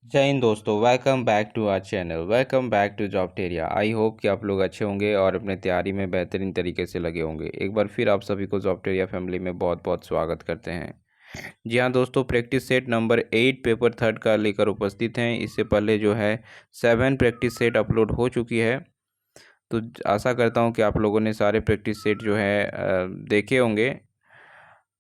जय हिंद दोस्तों, welcome back to our channel. Welcome back to Jobteria. I hope कि आप लोग अच्छे होंगे और अपने तैयारी में बेहतरीन तरीके से लगे होंगे। एक बार फिर आप सभी को जॉबटेरिया फैमिली में बहुत बहुत स्वागत करते हैं। जी हाँ दोस्तों, practice set number 8 paper third का लेकर उपस्थित हैं। इससे पहले जो है 7 प्रैक्टिस सेट अपलोड हो चुकी है। तो आशा करता हूँ कि आप लोगों ने सारे प्रैक्टिस सेट जो है देखे होंगे।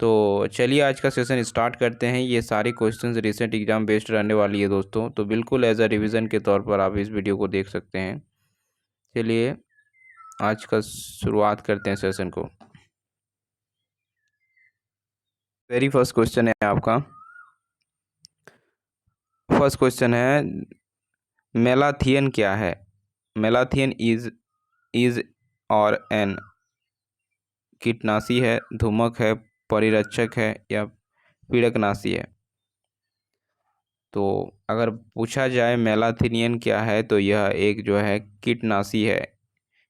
तो चलिए आज का सेशन स्टार्ट करते हैं। ये सारी क्वेश्चंस रिसेंट एग्जाम बेस्ड रहने वाली है दोस्तों, तो बिल्कुल एज अ रिवीजन के तौर पर आप इस वीडियो को देख सकते हैं। चलिए आज का शुरुआत करते हैं सेशन को। वेरी फर्स्ट क्वेश्चन है आपका। फर्स्ट क्वेश्चन है, मेलाथियन क्या है? मेलाथियन इज और एन कीटनाशी है, धूमक है, परिरक्षक है या पीड़कनाशी है? तो अगर पूछा जाए मेलाथियन क्या है तो यह एक जो है कीटनाशी है,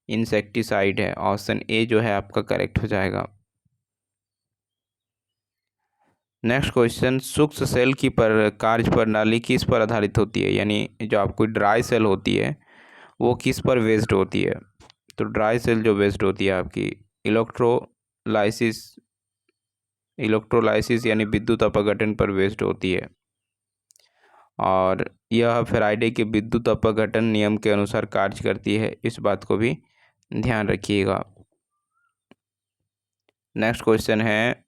इंसेक्टिसाइड है। ऑप्शन ए जो है आपका करेक्ट हो जाएगा। नेक्स्ट क्वेश्चन, सूक्ष्म सेल की कार्य प्रणाली किस पर आधारित होती है? यानी जो आपको ड्राई सेल होती है वो किस पर बेस्ड होती है? तो ड्राई सेल जो बेस्ड होती है आपकी इलेक्ट्रोलाइसिस इलेक्ट्रोलाइसिस यानी विद्युत अपघटन पर बेस्ड होती है, और यह फैराडे के विद्युत अपघटन नियम के अनुसार कार्य करती है। इस बात को भी ध्यान रखिएगा। नेक्स्ट क्वेश्चन है,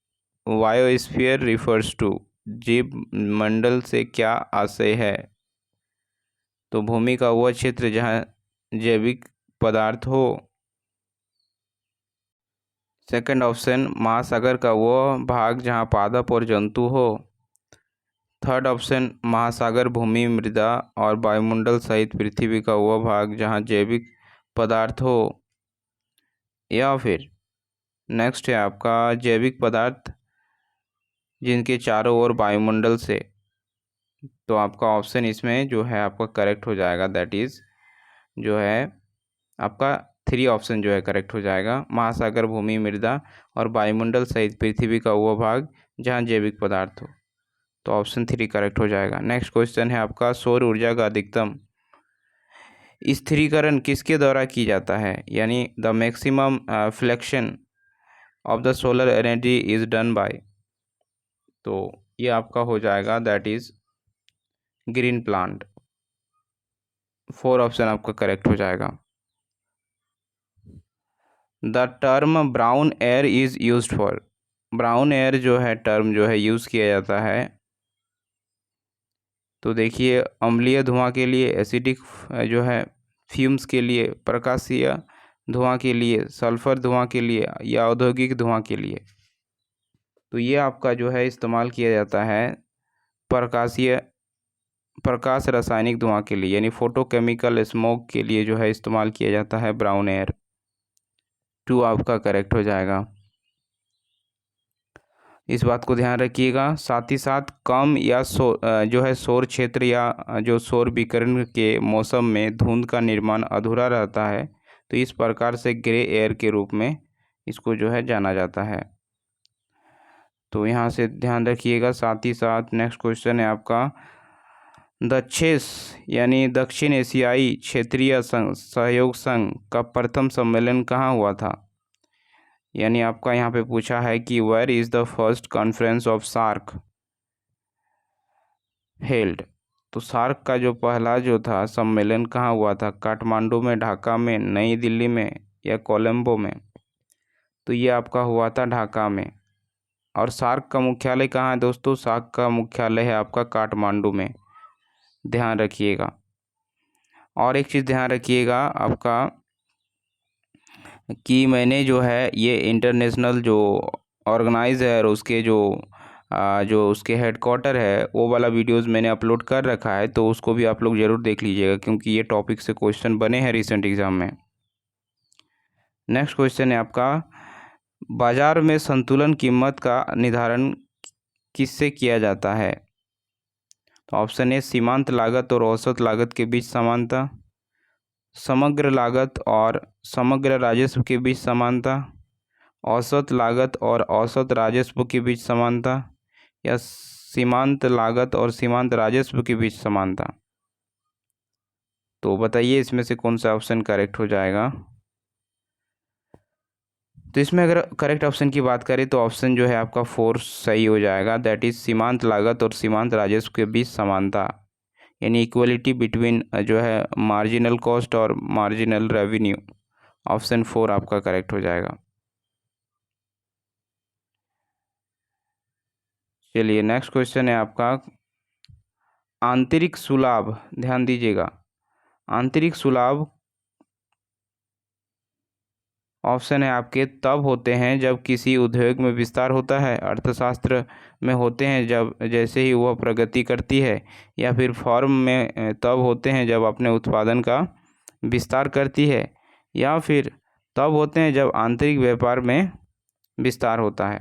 बायोस्फीयर रिफर्स टू, जीव मंडल से क्या आशय है? तो भूमि का वह क्षेत्र जहाँ जैविक पदार्थ हो। सेकंड ऑप्शन, महासागर का वह भाग जहाँ पादप और जंतु हो। थर्ड ऑप्शन, महासागर भूमि मृदा और वायुमंडल सहित पृथ्वी का वह भाग जहाँ जैविक पदार्थ हो। या फिर नेक्स्ट है आपका, जैविक पदार्थ जिनके चारों ओर वायुमंडल से। तो आपका ऑप्शन इसमें जो है आपका करेक्ट हो जाएगा, दैट इज़ जो है आपका 3 ऑप्शन जो है करेक्ट हो जाएगा। महासागर भूमि मृदा और वायुमंडल सहित पृथ्वी का वह भाग जहाँ जैविक पदार्थ हो। तो ऑप्शन 3 करेक्ट हो जाएगा। नेक्स्ट क्वेश्चन है आपका, सौर ऊर्जा का अधिकतम स्थिरीकरण किसके द्वारा की जाता है? यानी the maximum flexion of the solar energy is done by. तो ये आपका हो जाएगा, that is green plant. 4 option आपका करेक्ट हो जाएगा। The term brown air is use for, brown air जो है टर्म जो है यूज़ किया जाता है। तो देखिए, अम्लीय धुआं के लिए, एसिडिक जो है फ्यूम्स के लिए, प्रकाशीय धुआं के लिए, सल्फर धुआं के लिए या औद्योगिक धुआं के लिए। तो ये आपका जो है इस्तेमाल किया जाता है प्रकाश रासायनिक धुआं के लिए, यानी फोटोकेमिकल स्मोक के लिए जो है इस्तेमाल किया जाता है ब्राउन एयर। 2 आपका करेक्ट हो जाएगा। इस बात को ध्यान रखिएगा। साथ ही साथ कम या जो है सौर क्षेत्र या जो सौर विकिरण के मौसम में धुंध का निर्माण अधूरा रहता है, तो इस प्रकार से ग्रे एयर के रूप में इसको जो है जाना जाता है। तो यहाँ से ध्यान रखिएगा। साथ ही साथ नेक्स्ट क्वेश्चन है आपका, दक्षेस यानी दक्षिण एशियाई क्षेत्रीय सहयोग संघ का प्रथम सम्मेलन कहाँ हुआ था? यानी आपका यहाँ पे पूछा है कि where is the first conference of SAARC held. तो सार्क का जो पहला जो था सम्मेलन कहाँ हुआ था? काठमांडू में, ढाका में, नई दिल्ली में या कोलंबो में? तो ये आपका हुआ था ढाका में। और सार्क का मुख्यालय कहाँ है दोस्तों? सार्क का मुख्यालय है आपका काठमांडू में, ध्यान रखिएगा। और एक चीज़ ध्यान रखिएगा आपका कि मैंने जो है ये इंटरनेशनल जो ऑर्गेनाइज है और उसके जो उसके हेडक्वार्टर है वो वाला वीडियोस मैंने अपलोड कर रखा है, तो उसको भी आप लोग ज़रूर देख लीजिएगा, क्योंकि ये टॉपिक से क्वेश्चन बने हैं रिसेंट एग्ज़ाम में। नेक्स्ट क्वेश्चन है आपका, बाजार में संतुलन कीमत का निर्धारण किससे किया जाता है? तो ऑप्शन ए, सीमांत लागत और औसत लागत के बीच समानता, समग्र लागत और समग्र राजस्व के बीच समानता, औसत लागत और औसत राजस्व के बीच समानता, या सीमांत लागत और सीमांत राजस्व के बीच समानता। तो बताइए इसमें से कौन सा ऑप्शन करेक्ट हो जाएगा। तो इसमें अगर करेक्ट ऑप्शन की बात करें तो ऑप्शन जो है आपका 4 सही हो जाएगा, दैट इज सीमांत लागत और सीमांत राजस्व के बीच समानता, यानी इक्वलिटी बिटवीन जो है मार्जिनल कॉस्ट और मार्जिनल रेवेन्यू। ऑप्शन 4 आपका करेक्ट हो जाएगा। चलिए नेक्स्ट क्वेश्चन है आपका आंतरिक सुलाभ। ध्यान दीजिएगा, आंतरिक सुलाभ ऑप्शन है आपके तब होते हैं जब किसी उद्योग में विस्तार होता है, अर्थशास्त्र में होते हैं जब जैसे ही वह प्रगति करती है, या फिर फॉर्म में तब होते हैं जब अपने उत्पादन का विस्तार करती है, या फिर तब होते हैं जब आंतरिक व्यापार में विस्तार होता है।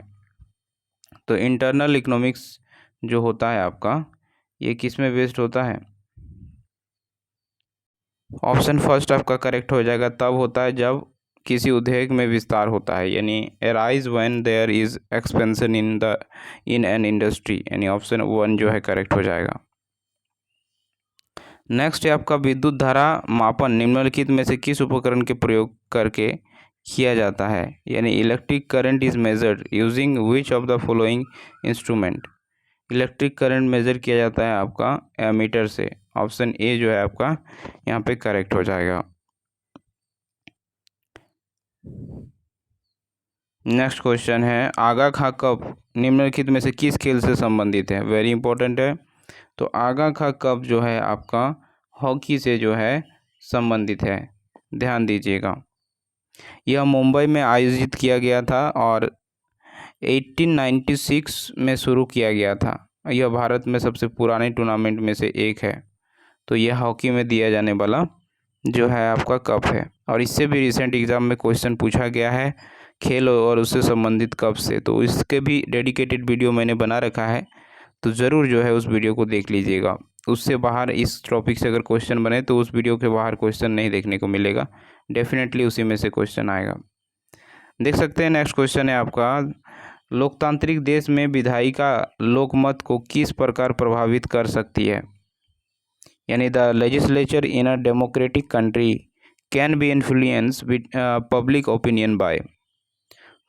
तो इंटरनल इकोनॉमिक्स जो होता है आपका, ये किस में बेस्ड होता है। ऑप्शन फर्स्ट आपका करेक्ट हो जाएगा, तब होता है जब किसी उद्योग में विस्तार होता है, यानी arise when there is expansion in an industry, यानी ऑप्शन 1 जो है करेक्ट हो जाएगा। नेक्स्ट है आपका विद्युत धारा मापन निम्नलिखित में से किस उपकरण के प्रयोग करके किया जाता है, यानी electric current is measured using which of the following instrument. Electric current measure किया जाता है आपका एमीटर से। ऑप्शन ए जो है आपका यहाँ पे करेक्ट हो जाएगा। नेक्स्ट क्वेश्चन है आगा खा कप निम्नलिखित में से किस खेल से संबंधित है, वेरी इंपॉर्टेंट है। तो आगा खा कप जो है आपका हॉकी से जो है संबंधित है, ध्यान दीजिएगा। यह मुंबई में आयोजित किया गया था और 1896 में शुरू किया गया था। यह भारत में सबसे पुराने टूर्नामेंट में से एक है। तो यह हॉकी में दिया जाने वाला जो है आपका कप है, और इससे भी रिसेंट एग्जाम में क्वेश्चन पूछा गया है खेल और उससे संबंधित कप से। तो इसके भी डेडिकेटेड वीडियो मैंने बना रखा है, तो ज़रूर जो है उस वीडियो को देख लीजिएगा। उससे बाहर इस टॉपिक से अगर क्वेश्चन बने तो उस वीडियो के बाहर क्वेश्चन नहीं देखने को मिलेगा, डेफिनेटली उसी में से क्वेश्चन आएगा। देख सकते हैं नेक्स्ट क्वेश्चन है आपका लोकतांत्रिक देश में विधायिका लोकमत को किस प्रकार प्रभावित कर सकती है, यानी the legislature in a democratic country can be influence with public opinion by.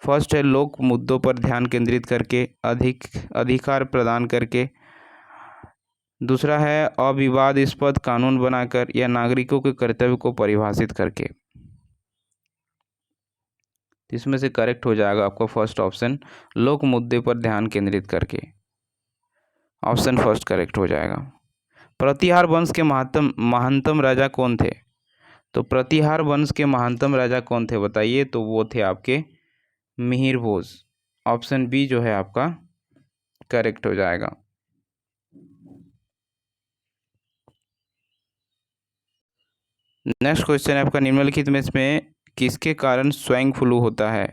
First है लोक मुद्दों पर ध्यान केंद्रित करके, अधिकार प्रदान करके, दूसरा है अविवादास्पद कानून बनाकर, या नागरिकों के कर्तव्य को परिभाषित करके। इसमें से करेक्ट हो जाएगा आपका फर्स्ट ऑप्शन, लोक मुद्दे पर ध्यान केंद्रित करके। ऑप्शन फर्स्ट करेक्ट हो जाएगा। प्रतिहार वंश के महानतम राजा कौन थे। तो प्रतिहार वंश के महानतम राजा कौन थे बताइए। तो वो थे आपके मिहिर भोज। ऑप्शन बी जो है आपका करेक्ट हो जाएगा। नेक्स्ट क्वेश्चन है आपका निम्नलिखित में इसमें किसके कारण स्वाइन फ्लू होता है।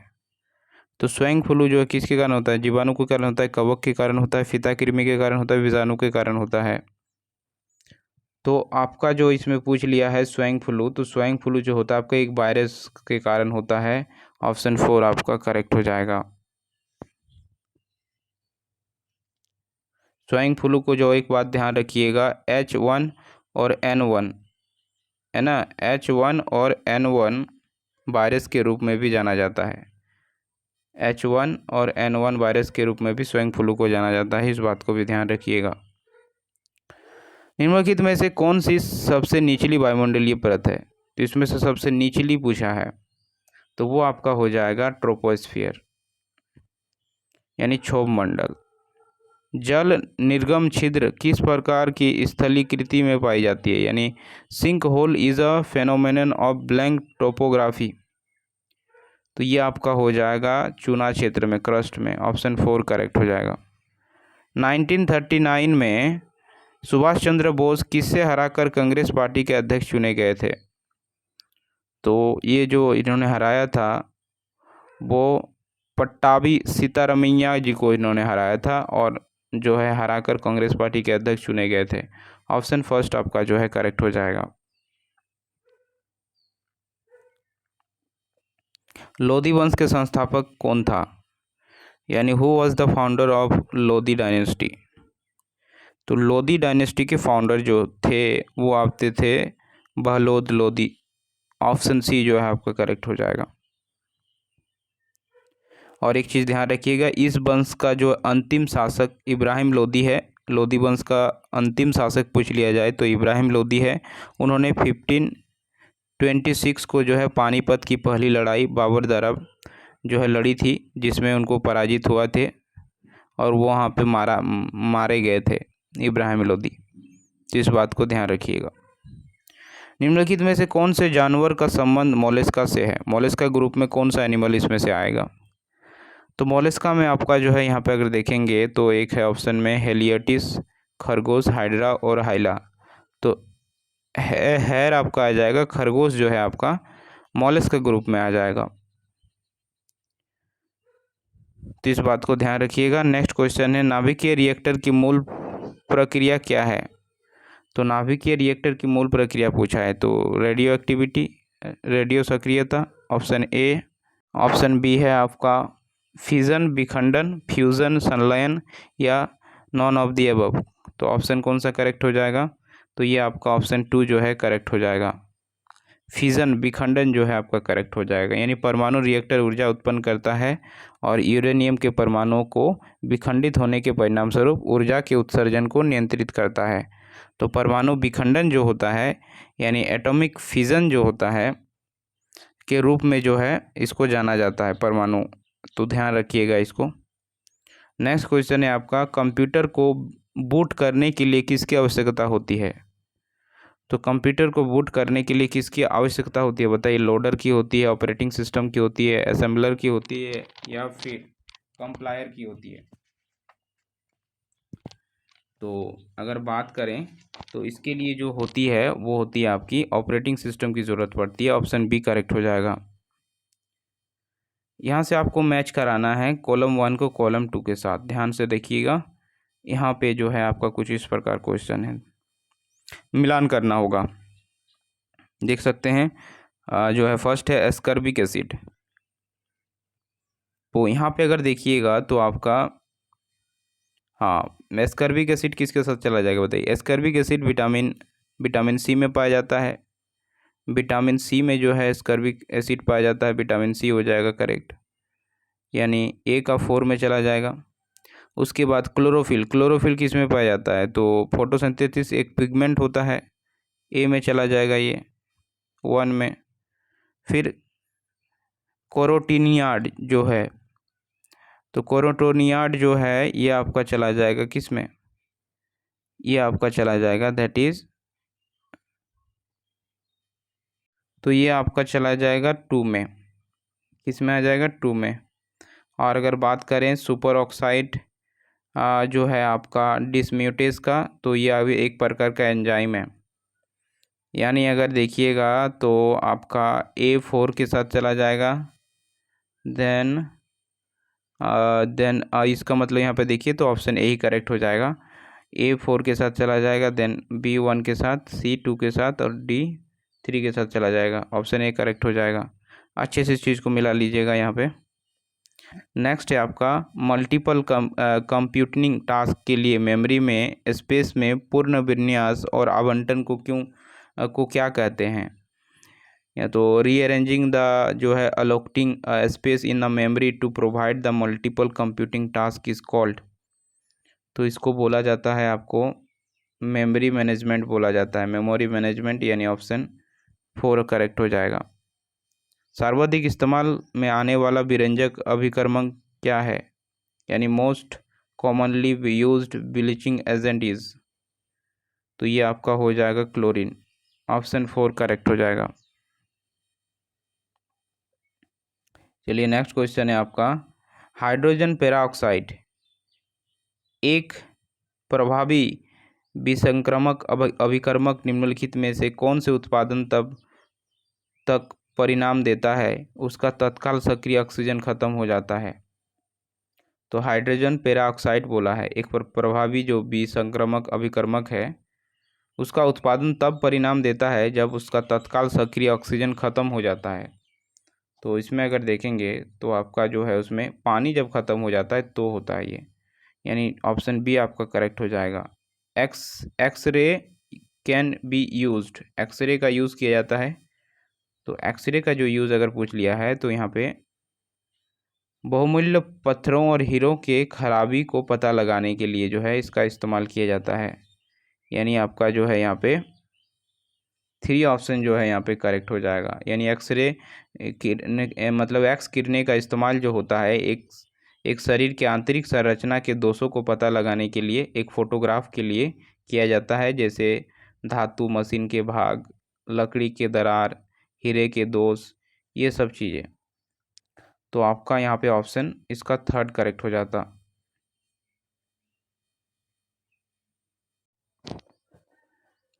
तो स्वाइन फ्लू जो है किसके कारण होता है, जीवाणु के कारण होता है, कवक के कारण होता है, फीता कृमि के कारण होता है, विषाणु के कारण होता है। तो आपका जो इसमें पूछ लिया है स्वाइन फ्लू, तो स्वाइन फ्लू जो होता है आपका एक वायरस के कारण होता है। ऑप्शन 4 आपका करेक्ट हो जाएगा। स्वाइन फ्लू को जो एक बात ध्यान रखिएगा, H1 और N1 है ना, H1 और N1 वायरस के रूप में भी जाना जाता है। H1 और N1 वायरस के रूप में भी स्वाइन फ्लू को जाना जाता है, इस बात को भी ध्यान रखिएगा। निम्नलिखित में से कौन सी सबसे निचली वायुमंडलीय परत है। तो इसमें से सबसे निचली पूछा है, तो वो आपका हो जाएगा ट्रोपोस्फियर, यानी क्षोभ मंडल। जल निर्गम छिद्र किस प्रकार की स्थलीकृति में पाई जाती है, यानी sinkhole is a phenomenon of blank topography. तो ये आपका हो जाएगा चूना क्षेत्र में, क्रस्ट में। ऑप्शन 4 करेक्ट हो जाएगा। 1939 में सुभाष चंद्र बोस किससे हराकर कांग्रेस पार्टी के अध्यक्ष चुने गए थे। तो ये जो इन्होंने हराया था वो पट्टाभी सीतारमैया जी को इन्होंने हराया था, और जो है हराकर कांग्रेस पार्टी के अध्यक्ष चुने गए थे। ऑप्शन फर्स्ट आपका जो है करेक्ट हो जाएगा। लोधी वंश के संस्थापक कौन था, यानी who was the founder of Lodhi dynasty. तो लोदी डायनेस्टी के फाउंडर जो थे वो आते थे बहलोद लोदी। ऑप्शन सी जो है आपका करेक्ट हो जाएगा। और एक चीज़ ध्यान रखिएगा, इस वंश का जो अंतिम शासक इब्राहिम लोदी है। लोदी वंश का अंतिम शासक पूछ लिया जाए तो इब्राहिम लोदी है। उन्होंने 1526 को जो है पानीपत की पहली लड़ाई बाबर द्वारा जो है लड़ी थी, जिसमें उनको पराजित हुआ थे और वो वहाँ पे मारे गए थे इब्राहिम लोदी। तो इस बात को ध्यान रखिएगा। निम्नलिखित में से कौन से जानवर का संबंध मोलस्का से है? मोलस्का ग्रुप में कौन सा एनिमल इसमें से आएगा? तो मोलस्का में आपका जो है यहाँ पे अगर देखेंगे तो एक है ऑप्शन में हेलियोटिस, खरगोश, हाइड्रा और हाइला। तो हैर आपका आ जाएगा, खरगोश जो है आपका मोलस्का ग्रुप में आ जाएगा। तो इस बात को ध्यान रखिएगा। नेक्स्ट क्वेश्चन है, नाभिकीय रिएक्टर की मूल प्रक्रिया क्या है? तो नाभिकीय रिएक्टर की मूल प्रक्रिया पूछा है तो रेडियो एक्टिविटी, रेडियो सक्रियता, ऑप्शन ए। ऑप्शन बी है आपका फिजन, विखंडन, फ्यूजन, संलयन या नॉन ऑफ दी अबव। तो ऑप्शन कौन सा करेक्ट हो जाएगा? तो ये आपका ऑप्शन 2 जो है करेक्ट हो जाएगा। फिजन, विखंडन जो है आपका करेक्ट हो जाएगा। यानी परमाणु रिएक्टर ऊर्जा उत्पन्न करता है और यूरेनियम के परमाणुओं को विखंडित होने के परिणाम स्वरूप ऊर्जा के उत्सर्जन को नियंत्रित करता है। तो परमाणु विखंडन जो होता है यानी एटॉमिक फिजन जो होता है के रूप में जो है इसको जाना जाता है परमाणु। तो ध्यान रखिएगा इसको। नेक्स्ट क्वेश्चन है आपका, कंप्यूटर को बूट करने के लिए किसकी आवश्यकता होती है? तो कंप्यूटर को बूट करने के लिए किसकी आवश्यकता होती है बताइए? लोडर की होती है, ऑपरेटिंग सिस्टम की होती है, असेंबलर की होती है या फिर कंप्लायर की होती है? तो अगर बात करें तो इसके लिए जो होती है वो होती है आपकी ऑपरेटिंग सिस्टम की ज़रूरत पड़ती है। ऑप्शन बी करेक्ट हो जाएगा। यहाँ से आपको मैच कराना है कॉलम 1 को कॉलम 2 के साथ। ध्यान से देखिएगा, यहाँ पे जो है आपका कुछ इस प्रकार क्वेश्चन है, मिलान करना होगा। देख सकते हैं जो है फर्स्ट है एस्कर्बिक एसिड। तो यहाँ पे अगर देखिएगा तो आपका हाँ एस्कर्बिक एसिड किसके साथ चला जाएगा बताइए? एस्कर्बिक एसिड विटामिन सी में पाया जाता है। विटामिन सी में जो है एस्कर्बिक एसिड पाया जाता है, विटामिन सी हो जाएगा करेक्ट, यानी ए का 4 में चला जाएगा। उसके बाद क्लोरोफिल किस में पाया जाता है? तो फोटोसिंथेसिस एक पिगमेंट होता है, ए में चला जाएगा ये 1 में। फिर कैरोटीनियाड जो है, तो कैरोटीनियाड जो है ये आपका चला जाएगा किस में? ये आपका चला जाएगा दैट इज, तो ये आपका चला जाएगा 2 में। किस में आ जाएगा? 2 में। और अगर बात करें सुपर ऑक्साइड जो है आपका डिसम्यूटेस का, तो ये अभी एक प्रकार का एंजाइम है। यानी अगर देखिएगा तो आपका A4 के साथ चला जाएगा। देन इसका मतलब यहाँ पे देखिए तो ऑप्शन ए ही करेक्ट हो जाएगा। A4 के साथ चला जाएगा, देन B1 के साथ, C2 के साथ और D3 के साथ चला जाएगा। ऑप्शन ए करेक्ट हो जाएगा। अच्छे से इस चीज़ को मिला लीजिएगा यहाँ पे। नेक्स्ट है आपका मल्टीपल कंप्यूटिंग टास्क के लिए मेमोरी में स्पेस में पूर्ण विन्यास और आवंटन को क्या कहते हैं? या तो रीअरेंजिंग द जो है allocating space in the memory to provide the multiple computing task is called. तो इसको बोला जाता है आपको मेमोरी मैनेजमेंट बोला जाता है, मेमोरी मैनेजमेंट, यानी ऑप्शन 4 करेक्ट हो जाएगा। सर्वाधिक इस्तेमाल में आने वाला विरंजक अभिकर्मक क्या है? यानी most commonly used bleaching agent is, तो ये आपका हो जाएगा क्लोरीन। ऑप्शन 4 करेक्ट हो जाएगा। चलिए नेक्स्ट क्वेश्चन है आपका, हाइड्रोजन पेरोक्साइड एक प्रभावी विसंक्रमक अभिकर्मक निम्नलिखित में से कौन से उत्पादन तब तक परिणाम देता है उसका तत्काल सक्रिय ऑक्सीजन खत्म हो जाता है? तो हाइड्रोजन पेरोक्साइड बोला है एक प्रभावी जो विसंक्रमक अभिकर्मक है, उसका उत्पादन तब परिणाम देता है जब उसका तत्काल सक्रिय ऑक्सीजन खत्म हो जाता है। तो इसमें अगर देखेंगे तो आपका जो है उसमें पानी जब खत्म हो जाता है तो होता है ये, यानी ऑप्शन बी आपका करेक्ट हो जाएगा। X ray can be used, x ray का यूज़ किया जाता है। तो एक्सरे का जो यूज़ अगर पूछ लिया है तो यहाँ पे बहुमूल्य पत्थरों और हीरों के खराबी को पता लगाने के लिए जो है इसका इस्तेमाल किया जाता है। यानी आपका जो है यहाँ पे 3 ऑप्शन जो है यहाँ पे करेक्ट हो जाएगा। यानी एक्सरे मतलब एक्स किरणें का इस्तेमाल जो होता है एक शरीर के आंतरिक संरचना के दोषों को पता लगाने के लिए, एक फोटोग्राफ के लिए किया जाता है, जैसे धातु, मशीन के भाग, लकड़ी के दरार, हीरे के दोष, ये सब चीज़ें। तो आपका यहाँ पे ऑप्शन इसका थर्ड करेक्ट हो जाता।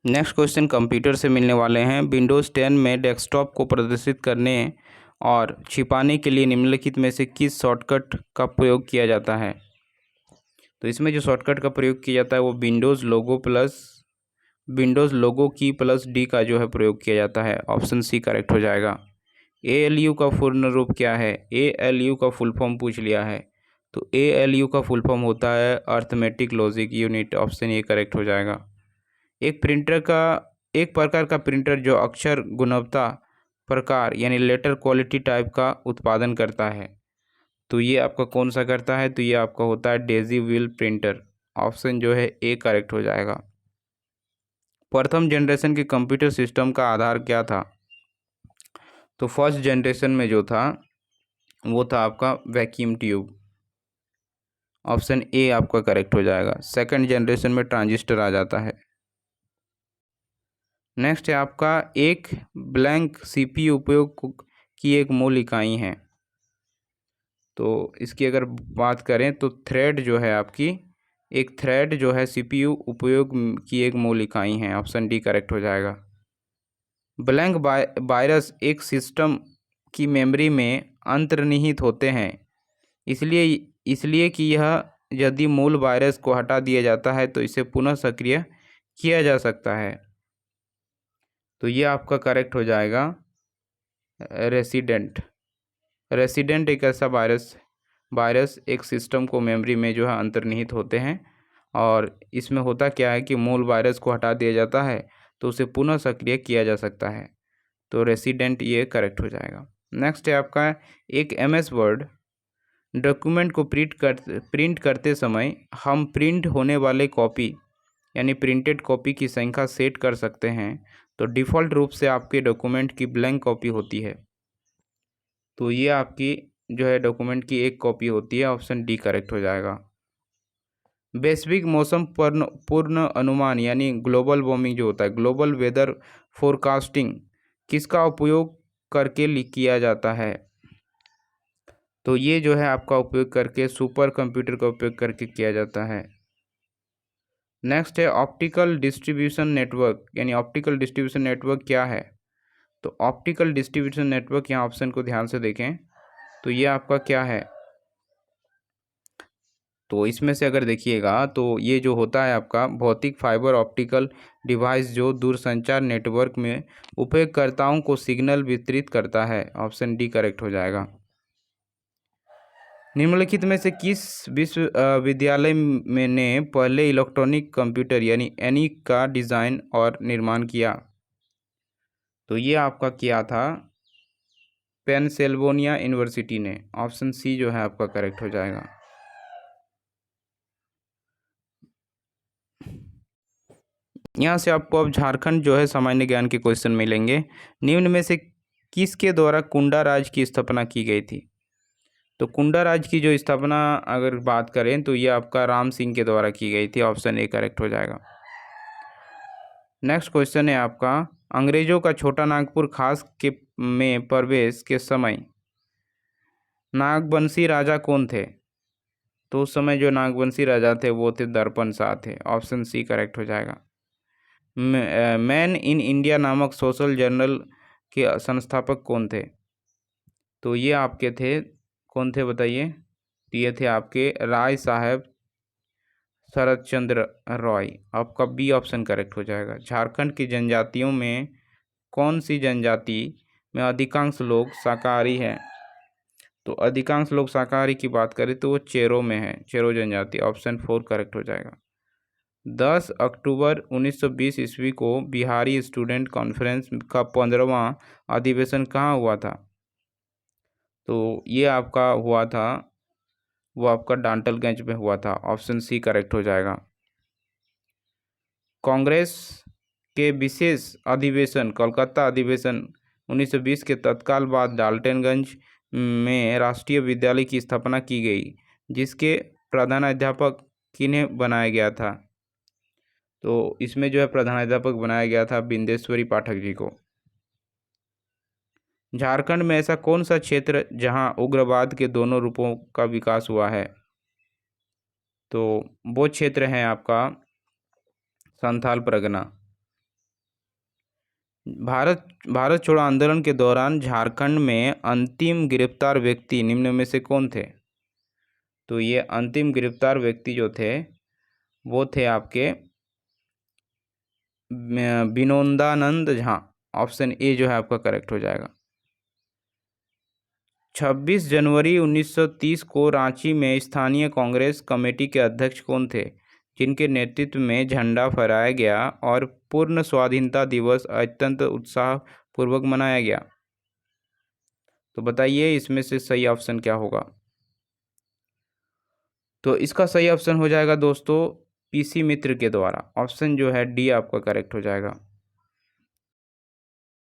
नेक्स्ट क्वेश्चन कंप्यूटर से मिलने वाले हैं। विंडोज़ 10 में डेस्कटॉप को प्रदर्शित करने और छिपाने के लिए निम्नलिखित में से किस शॉर्टकट का प्रयोग किया जाता है? तो इसमें जो शॉर्टकट का प्रयोग किया जाता है वो विंडोज़ लोगो की प्लस डी का जो है प्रयोग किया जाता है। ऑप्शन सी करेक्ट हो जाएगा। ALU का पूर्ण रूप क्या है? ALU का फुल फॉर्म पूछ लिया है, तो ALU का फुल फॉर्म होता है arithmetic logic unit. Option A correct हो जाएगा। एक प्रकार का प्रिंटर जो अक्षर गुणवत्ता प्रकार यानी लेटर क्वालिटी टाइप का उत्पादन करता है, तो ये आपका कौन सा करता है? तो ये आपका होता है डेजी व्हील प्रिंटर। ऑप्शन जो है ए करेक्ट हो जाएगा। प्रथम जनरेशन के कंप्यूटर सिस्टम का आधार क्या था? तो फर्स्ट जनरेशन में जो था वो था आपका वैक्यूम ट्यूब। ऑप्शन ए आपका करेक्ट हो जाएगा। सेकंड जनरेशन में ट्रांजिस्टर आ जाता है। नेक्स्ट है आपका एक ब्लैंक CPU उपयोग की एक मूल इकाई है। तो इसकी अगर बात करें तो थ्रेड जो है आपकी, एक थ्रेड जो है CPU उपयोग की एक मूल इकाई है। ऑप्शन डी करेक्ट हो जाएगा। ब्लैंक वायरस एक सिस्टम की मेमोरी में अंतर्निहित होते हैं, इसलिए इसलिए कि यह यदि मूल वायरस को हटा दिया जाता है तो इसे पुनः सक्रिय किया जा सकता है। तो ये आपका करेक्ट हो जाएगा रेसिडेंट एक ऐसा वायरस एक सिस्टम को मेमोरी में जो है अंतर्निहित होते हैं, और इसमें होता क्या है कि मूल वायरस को हटा दिया जाता है तो उसे पुनः सक्रिय किया जा सकता है। तो रेसिडेंट ये करेक्ट हो जाएगा। नेक्स्ट है आपका एक MS वर्ड डॉक्यूमेंट को प्रिंट करते समय हम प्रिंट होने वाले कॉपी यानी प्रिंटेड कॉपी की संख्या सेट कर सकते हैं। तो डिफ़ॉल्ट रूप से आपके डॉक्यूमेंट की ब्लैंक कॉपी होती है, तो ये आपकी जो है डॉक्यूमेंट की एक कॉपी होती है। ऑप्शन डी करेक्ट हो जाएगा। वैश्विक मौसम पूर्ण अनुमान यानी ग्लोबल वार्मिंग जो होता है, ग्लोबल वेदर फोरकास्टिंग किसका उपयोग करके किया जाता है? तो ये जो है आपका उपयोग करके सुपर कंप्यूटर का उपयोग करके किया जाता है। नेक्स्ट है ऑप्टिकल डिस्ट्रीब्यूशन नेटवर्क, यानी ऑप्टिकल डिस्ट्रीब्यूशन नेटवर्क क्या है? तो ऑप्टिकल डिस्ट्रीब्यूशन नेटवर्क, यहाँ ऑप्शन को ध्यान से देखें तो ये आपका क्या है? तो इसमें से अगर देखिएगा तो ये जो होता है आपका भौतिक फाइबर ऑप्टिकल डिवाइस जो दूरसंचार नेटवर्क में उपयोगकर्ताओं को सिग्नल वितरित करता है। ऑप्शन डी करेक्ट हो जाएगा। निम्नलिखित में से किस विश्वविद्यालय में ने पहले इलेक्ट्रॉनिक कंप्यूटर यानी ENIAC का डिज़ाइन और निर्माण किया? तो ये आपका किया था पेनसिल्वेनिया यूनिवर्सिटी ने। ऑप्शन सी जो है आपका करेक्ट हो जाएगा। यहाँ से आपको अब झारखंड जो है सामान्य ज्ञान के क्वेश्चन मिलेंगे। निम्न में से किसके द्वारा कुंडा राज की स्थापना की गई थी? तो कुंडा राज की जो स्थापना अगर बात करें तो ये आपका राम सिंह के द्वारा की गई थी। ऑप्शन ए करेक्ट हो जाएगा। नेक्स्ट क्वेश्चन है आपका अंग्रेजों का छोटा नागपुर खास के में प्रवेश के समय नागवंशी राजा कौन थे? तो उस समय जो नागवंशी राजा थे वो थे दर्पण शाह थे। ऑप्शन सी करेक्ट हो जाएगा। मैन इन इंडिया नामक सोशल जर्नल के संस्थापक कौन थे? तो ये आपके थे, कौन थे बताइए? तो ये थे आपके राय साहब शरद चंद्र रॉय। आपका बी ऑप्शन करेक्ट हो जाएगा। झारखंड की जनजातियों में कौन सी जनजाति में अधिकांश लोग शाकाहारी हैं? तो अधिकांश लोग शाकाहारी की बात करें तो वो चेरो में है, चेरो जनजाति। ऑप्शन 4 करेक्ट हो जाएगा। 10 अक्टूबर 1920 ईस्वी को बिहारी स्टूडेंट कॉन्फ्रेंस का 15वां अधिवेशन कहाँ हुआ था? तो ये आपका हुआ था, वो आपका डांटलगंज में हुआ था। ऑप्शन सी करेक्ट हो जाएगा। कांग्रेस के विशेष अधिवेशन कोलकाता अधिवेशन 1920 के तत्काल बाद डाल्टनगंज में राष्ट्रीय विद्यालय की स्थापना की गई, जिसके प्रधानाध्यापक किन्हें बनाया गया था? तो इसमें जो है प्रधानाध्यापक बनाया गया था बिंदेश्वरी पाठक जी को। झारखंड में ऐसा कौन सा क्षेत्र जहां उग्रवाद के दोनों रूपों का विकास हुआ है? तो वो क्षेत्र है आपका संथाल परगना। भारत छोड़ो आंदोलन के दौरान झारखंड में अंतिम गिरफ्तार व्यक्ति निम्न में से कौन थे? तो ये अंतिम गिरफ्तार व्यक्ति जो थे वो थे आपके विनोदानंद झा। ऑप्शन ए जो है आपका करेक्ट हो जाएगा। 26 जनवरी 1930 को रांची में स्थानीय कांग्रेस कमेटी के अध्यक्ष कौन थे, जिनके नेतृत्व में झंडा फहराया गया और पूर्ण स्वाधीनता दिवस अत्यंत उत्साहपूर्वक मनाया गया? तो बताइए इसमें से सही ऑप्शन क्या होगा? तो इसका सही ऑप्शन हो जाएगा दोस्तों पीसी मित्र के द्वारा। ऑप्शन जो है डी आपका करेक्ट हो जाएगा।